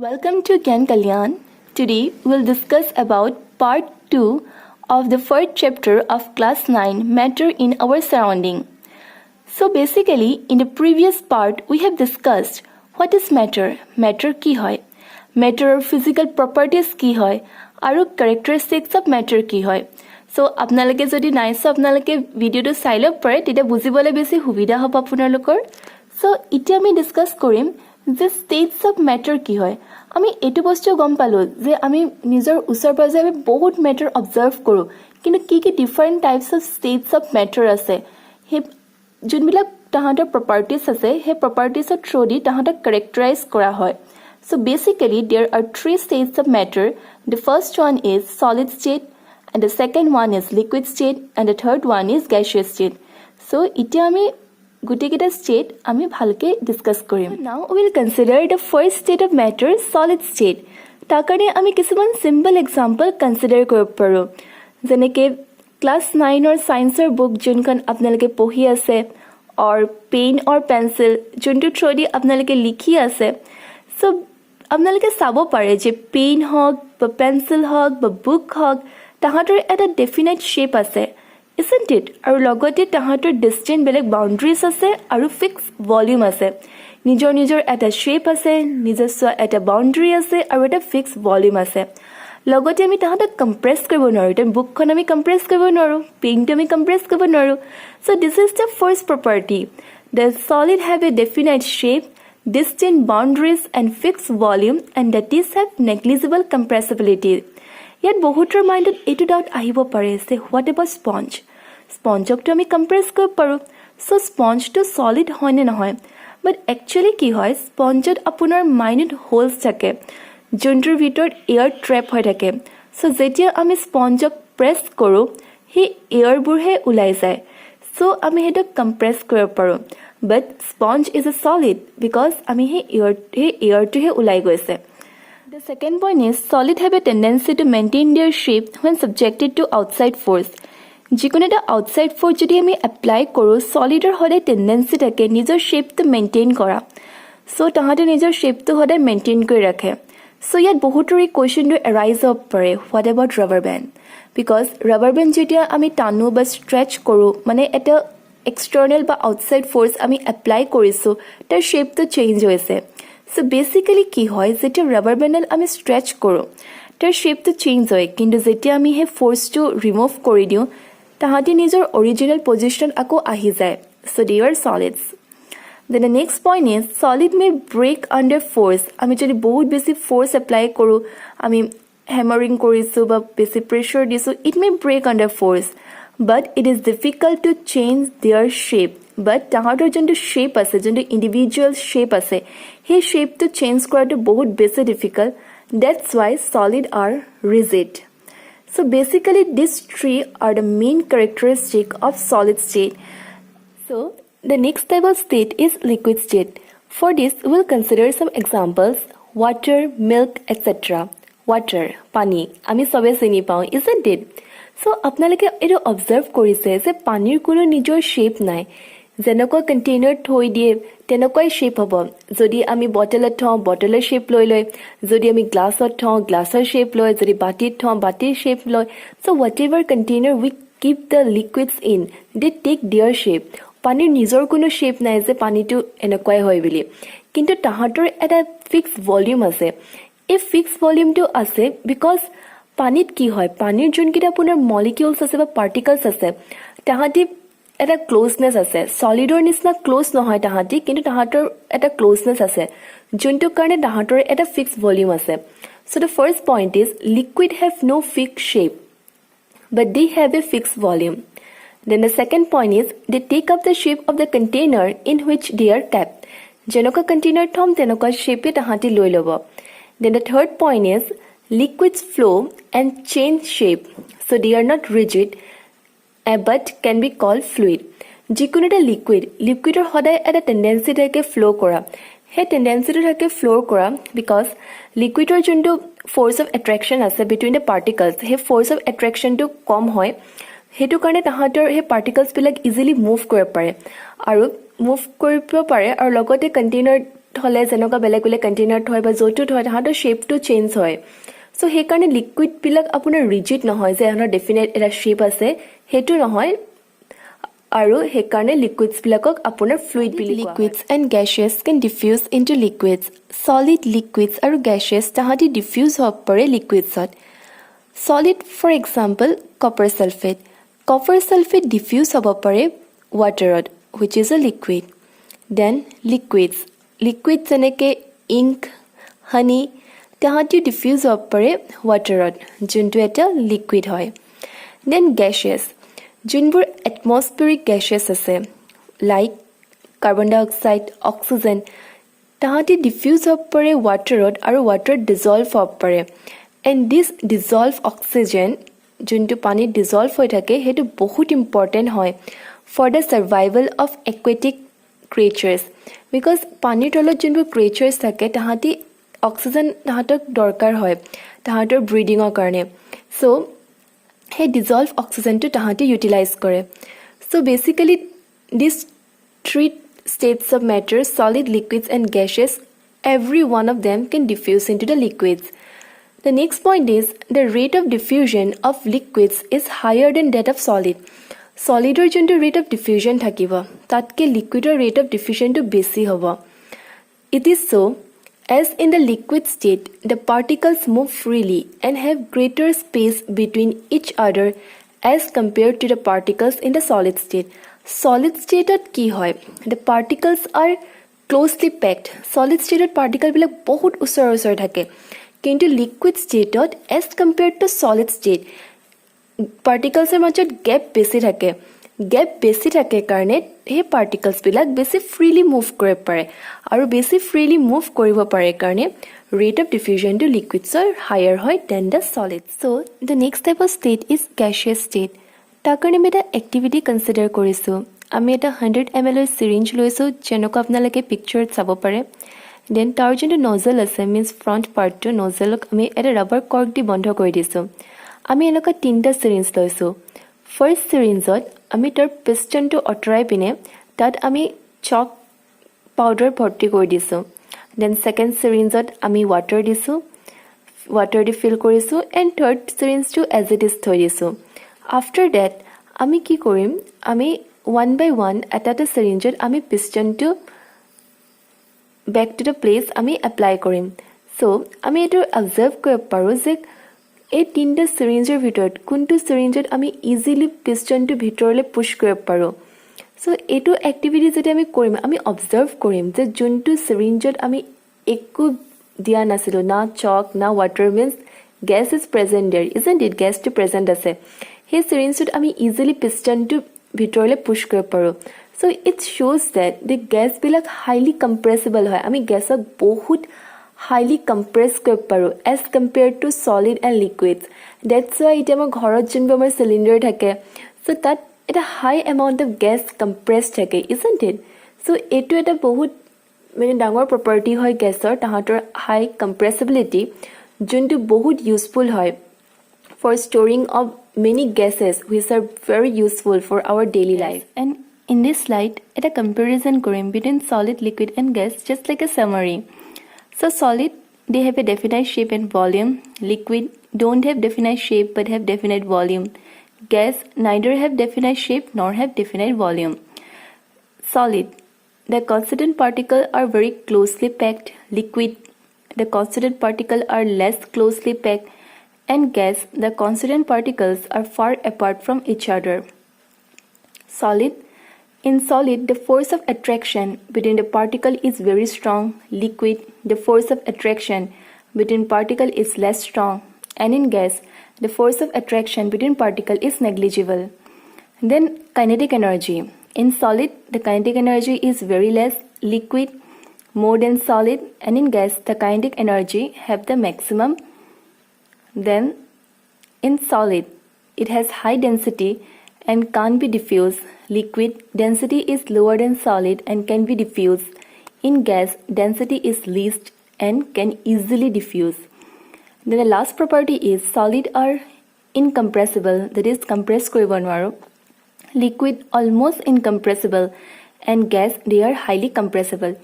Welcome to Gyan Kalyan. Today we'll discuss about part 2 of the first chapter of class 9 Matter in Our Surrounding. So basically in the previous part we have discussed what is matter, matter ki hoy, matter physical properties ki hoy, aru characteristics of matter ki hoy. So apnaloke jodi nai so apnaloke video to sai lok pare teta bujibole beshi subida hob apnalokor. So itia ami discuss korim যে states of matter কি হয় আমি এটো বস্তু গম পালো যে আমি নিজৰ উচৰ পাজে আমি বহুত matter observe কৰো কিন্তু কি different types of states of matter আছে হে যোনবিলাক তাহাঁতৰ properties আছে হে properties of through দি তাহাঁতক characterize কৰা হয় so basically there are three states of matter the first one is solid state and the second one is liquid state and the third one is gaseous state so এতিয়া আমি গুটিকেটা state আমি ভালকে discuss কৰিম now we will consider the first state of matter solid state তাৰ কাৰণে আমি কিছুমান simple example consider কৰিব পাৰো যেনেকৈ class 9 or science or book যোনখন আপোনালোকে পঢ়ি আছে or pen or pencil যোনটো থ্ৰু দি আপোনালোকে লিখি আছে so আপোনালোকে চাব পাৰে যে pen হওক বা pencil হওক বা book হওক তাহাঁতৰ এটা definite shape আছে Isn't it? আৰু লগতে তাহাঁতৰ distant বেলেগ boundaries আছে আৰু fixed volume আছে নিজৰ এটা shape আছে নিজস্ব এটা boundary আছে আৰু এটা fixed volume আছে লগতে আমি তাহাঁতক compress কৰিব নোৱাৰো এটা বুকখন আমি compress কৰিব নোৱাৰো পেনটো আমি compress কৰিব নোৱাৰো so this is the first property the solid have a definite shape distant boundaries and fixed volume and that is have negligible compressibility ইয়াত বহুতৰ মাইণ্ডত এটো ডাউট আহিব পাৰে যে হোৱাট এবাউট স্পঞ্জক তো আমি কম্প্ৰেছ কৰিব পাৰো সো স্পঞ্জটো সলিড হয় নে নহয় বাট একচুয়ালি কি হয় স্পঞ্জত আপোনাৰ মাইনত হোলছ থাকে যোনটোৰ ভিতৰত এয়াৰ ট্ৰেপ হৈ থাকে সো যেতিয়া আমি স্পঞ্জক প্ৰেছ কৰো হি এয়াৰবোৰহে ওলাই যায় সো আমি হেটো কম্প্ৰেছ কৰিব পাৰো but sponge is a solid because আমি হি এয়াৰটোহে ওলাই গৈছে The second point is solid have a tendency to maintain their shape when subjected to outside force. যিকোনো এটা outside force যদি আমি apply কৰো solidৰ হলে tendency থাকে নিজৰ shape to maintain কৰা so তাহাঁতে নিজৰ shape to হলে maintain কৰি ৰাখে so ইয়াত বহুতৰি question to arise up পাৰে what about rubber band because rubber band যেতিয়া আমি টানো বা stretch কৰো মানে এটা external বা outside force আমি apply কৰিছো তাৰ shape to change হৈছে So basically কি হয় যেটা rubber band আমি stretch কৰো তাৰ shape to change হয় কিন্তু যেতিয়া আমি হে force to remove কৰি দিও তাহাঁতি নিজৰ original position আকৌ আহি যায় so they are solids then the next point is solid may break under force আমি যদি বহুত বেছি force apply কৰো আমি hammering কৰিছো বা বেছি pressure দিছো it may break under force but it is difficult to change their shape but তাহাঁতৰ যোনটো shape আছে যোনটো individual shape আছে সেই shape to change কৰাটো বহুত বেছি difficult that's why solid are rigid so basically these three are the main characteristic of solid state so the next type of state is liquid state for this we'll consider some examples water milk etc water pani আমি সবে চিনি পাও isn't it so আপোনালোকে এটো observe কৰিছে যে পানীৰ কোনো নিজৰ shape নাই যেনেকৈ কন্টেইনাৰ থৈ দিয়ে তেনেকৈ শেপ হ'ব যদি আমি বটলত থওঁ বটলৰ শেপ লৈ লয় যদি আমি গ্লাছত থওঁ গ্লাছৰ শেপ লয় যদি বাটিত থওঁ বাটিৰ শেপ লয় so whatever container we keep the liquids in they take their shape পানীৰ নিজৰ কোনো শেপ নাই যে পানীটো এনেকৈ হয় বুলি কিন্তু তাহাঁতৰ এটা ফিক্স ভলিউম আছে এই ফিক্স ভলিউমটো আছে বিকজ পানীত কি হয় পানীৰ যোনকেইটা আপোনাৰ মলিকিউলছ আছে বা পাৰ্টিকলছ আছে তাহাঁতি এটা ক্লোজনেস আছে সলিডৰ নিচিনা ক্লোজ নহয় তাহাঁতি কিন্তু তাহাঁতৰ এটা ক্লোজনেস আছে যোনটো কাৰণে তাহাঁতৰ এটা ফিক্স ভলিউম আছে so the first point is liquid have no fixed shape but they have a fixed volume then the second point is they take up the shape of the container in which they are kept যেনেকুৱা container থম তেনেকুৱা shape তাহাঁতি লৈ ল'ব then the third point is liquids flow and change shape so they are not rigid but can be called fluid যিকোনো এটা লিকুইডৰ সদায় এটা টেন্ডেন্সি থাকে ফ্লো কৰা হে টেন্ডেন্সিটো থাকে ফ্লো কৰা বিকজ লিকুইডৰ যোনটো ফোৰ্স অফ এট্ৰাকচন আছে বিটুইন দ্য পাৰ্টিকলছ হে ফোৰ্স অফ এট্ৰাকচনটো কম হয় হেতু কাৰণে তাহাঁতৰ হে পাৰ্টিকলছ বিলাক ইজিলি মুভ কৰিব পাৰে আৰু লগতে কন্টেইনাৰ থ'লে যেনেকুৱা বেলেগ বেলেগ কণ্টেইনাৰ থয় বা য'তো থয় তাহাঁতৰ শ্বেপটো চেঞ্জ হয় চ' সেইকাৰণে লিকুইডবিলাক আপোনাৰ ৰিজিড নহয় যে এহঁতৰ ডেফিনেট এটা শ্বেপ আছে সেইটো নহয় আৰু সেইকাৰণে লিকুইডছবিলাকক আপোনাৰ ফ্লুইড বুলি liquids and gaseous can diffuse into liquids. Solid liquids আৰু gaseous তাহাঁতি diffuse হ'ব পাৰে liquidsত. Solid, for example, copper sulfate. Copper sulfate diffuse হ'ব পাৰে waterত, which is a liquid. Then liquids. Liquids যেনেকৈ ink, honey, তাহাঁতিও diffuse হ'ব পাৰে waterত, যোনটো এটা liquid হয়. Then gaseous. যোনবোৰ atmospheric gases আছে, like carbon dioxide, oxygen, তাহাঁতি diffuse হ'ব পাৰে waterত আৰু waterত dissolve হ'ব পাৰে. And this dissolved oxygen, যোনটো পানীত dissolve হৈ থাকে, সেইটো বহুত important হয় for the survival of aquatic creatures. Because পানীৰ তলত যোনবোৰ creatures থাকে, তাহাঁতি oxygen তাহাঁতক দৰকাৰ হয়, তাহাঁতৰ breathingৰ কাৰণে. So, সেই dissolved oxygenটো তাহাঁতি utilize কৰে. So, basically, these three states of matter, solid, liquids, and gaseous, every one of them can diffuse into the liquids. The next point is the rate of diffusion of liquids is higher than that of solid. Solidৰ যোনটো rate of diffusion থাকিব, তাতকৈ liquidৰ rate of diffusionটো বেছি হ'ব. It is so, as in the liquid state, the particles move freely and have greater space between each other as compared to the particles in the solid state. Solid stateত কি হয়? The particles are closely packed. Solid stateত particleবিলাক বহুত ওচৰ থাকে. কিন্তু liquid ষ্টেটত as compared to solid state পাৰ্টিকলছৰ মাজত gap বেছি থাকে কাৰণে সেই পাৰ্টিকলছবিলাক বেছি ফ্ৰীলি মুভ কৰিব পাৰে আৰু বেছি ফ্ৰীলি মুভ কৰিব পাৰে কাৰণে ৰেট অফ ডিফিউজনটো লিকুইডছৰ হায়াৰ হয় then the solid so' the next type of state is gaseous state তাৰ কাৰণে আমি এটা এক্টিভিটি কনচিডাৰ কৰিছোঁ আমি এটা 100 ml চিৰিঞ্জ লৈছোঁ যেনেকুৱা আপোনালোকে পিকচাৰত চাব পাৰে দেন তাৰ যোনটো নজল আছে মিনছ ফ্ৰণ্ট পাৰ্টটো নজলক আমি এটা ৰাবাৰ কৰ্ক দি বন্ধ কৰি দিছোঁ আমি এনেকুৱা 3টা চিৰিঞ্জ লৈছোঁ ফাৰ্ষ্ট চিৰিঞ্জত আমি তাৰ পিষ্টনটো আঁতৰাই পিনে তাত আমি চক পাউডাৰ ভৰ্তি কৰি দিছোঁ দেন ছেকেণ্ড চিৰিঞ্জত আমি ৱাটাৰ দিছোঁ ৱাটাৰ দি ফিল কৰিছোঁ এণ্ড থাৰ্ড চিৰিঞ্জটো এজ ইট ইজ থৈ দিছোঁ আফটাৰ ডেট আমি কি কৰিম আমি 1 by 1 এটা চিৰিঞ্জত আমি পিষ্টনটো বেক টু দ্য প্লেচ আমি এপ্লাই কৰিম চ' আমি এইটো অবজাৰ্ভ কৰিব পাৰোঁ যে এই 3টা চিৰিঞ্জৰ ভিতৰত কোনটো চিৰিঞ্জত আমি ইজিলি পিষ্টনটো ভিতৰলৈ পুছ কৰিব পাৰোঁ চ' এইটো এক্টিভিটি যেতিয়া আমি কৰিম আমি অবজাৰ্ভ কৰিম যে যোনটো চিৰিঞ্জত আমি একো দিয়া নাছিলোঁ না চক না water means gas is present there isn't it গেছটো প্ৰেজেণ্ট আছে সেই চিৰিঞ্জটোত আমি ইজিলি পিষ্টনটো ভিতৰলৈ পুছ কৰিব পাৰোঁ চ' ইট শ্ব'জ ডেট দি গেছবিলাক হাইলি কম্প্ৰেছিবল হয় আমি গেছক বহুত হাইলি কম্প্ৰেছ কৰিব পাৰোঁ as compared to solid and liquids that's why এতিয়া আমাৰ ঘৰত যোনবোৰ আমাৰ চিলিণ্ডাৰ থাকে চ' তাত এটা হাই এমাউণ্ট অফ গেছ কম্প্ৰেছ থাকে ইজেণ্ট ইট চ' এইটো এটা বহুত মানে ডাঙৰ প্ৰপাৰ্টি হয় গেছৰ তাহাঁতৰ হাই কম্প্ৰেছিবিলিটি যোনটো বহুত ইউজফুল হয় for storing of many gases which are very useful for our daily life and in this slide, এটা comparison কৰিম between solid, liquid and gas just like a summary. So solid, they have a definite shape and volume. Liquid don't have definite shape but have definite volume. Gas neither have definite shape nor have definite volume. Solid, the constituent particles are very closely packed. Liquid, the constituent particles are less closely packed. And gas, the constituent particles are far apart from each other. Solid, in solid, the force of attraction between the particle is very strong. Liquid, the force of attraction between particle is less strong. And in gas, the force of attraction between particle is negligible. Then kinetic energy. In solid, the kinetic energy is very less. Liquid, more than solid. And in gas, the kinetic energy have the maximum. Then in solid, it has high density and can't be diffused. Liquid density is lower than solid and can be diffused. In gas, density is least and can easily diffuse. Then the last property is solid are incompressible, that is compress koribo nwaro. Liquid almost incompressible and gas they are highly compressible.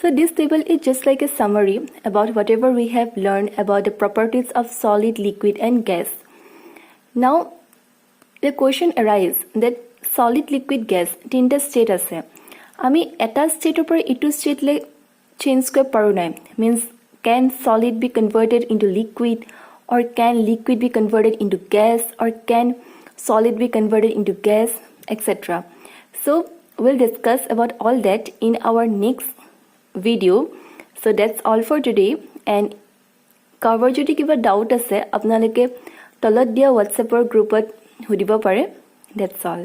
So this table is just like a summary about whatever we have learned about the properties of solid, liquid and gas. Now the question arises that solid, liquid, gas তিনটা state আছে আমি এটা state পৰা ইটো state লৈ change কৰিব পাৰো নাই means can solid be converted into liquid or can liquid be converted into gas or can solid be converted into gas etc. So we'll discuss about all that in our next video. So that's all for today and cover যদি কিবা doubt আছে আপোনালোকে তলত দিয়া WhatsApp গ্ৰুপত সুধিব পাৰে. That's all.